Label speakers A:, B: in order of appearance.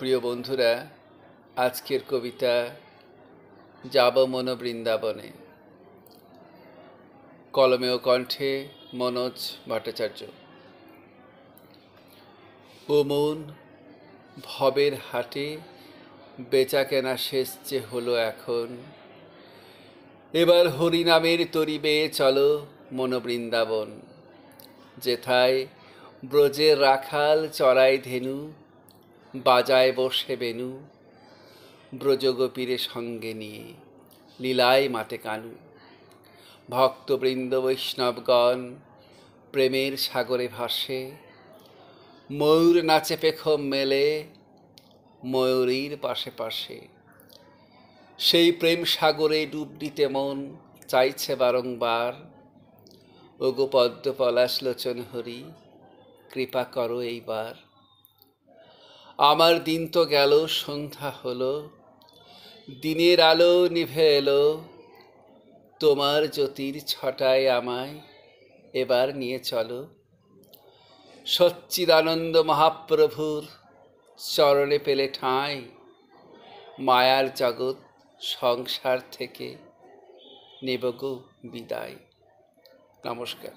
A: প্রিয় বন্ধুরা, আজকের কবিতা যাব মন বৃন্দাবনে। কলমে ও কণ্ঠে মনোজ ভট্টাচার্য। ও মন, ভবের হাটে বেচা কেনা শেষ যে হলো এখন, এবার হরিনামের তরি বেয়ে চলো মন বৃন্দাবন। যেথায় ব্রজের রাখাল চড়াই ধেনু, বাজায় বসে বেনু, ব্রজগোপীরে সঙ্গে নিয়ে লীলায় মাতে কানু। ভক্তবৃন্দ বৈষ্ণবগণ প্রেমের সাগরে ভাসে, ময়ূর নাচে পেখম মেলে ময়ূরীর পাশে পাশে। সেই প্রেম সাগরে ডুব দিতে মন চাইছে বারংবার। ওগো পদ্ম পলাশ লোচন হরি, কৃপা করো এইবার। আমার দিন তো গেল, সন্ধ্যা হলো, দিনের আলো নিভে এলো, তোমার জ্যোতির ছটায় আমায় এবার নিয়ে চলো। সচ্চিদানন্দ মহাপ্রভুর চরণে পেলে ঠাঁই, মায়ার জগৎ সংসার থেকে নেব গো বিদায়। নমস্কার।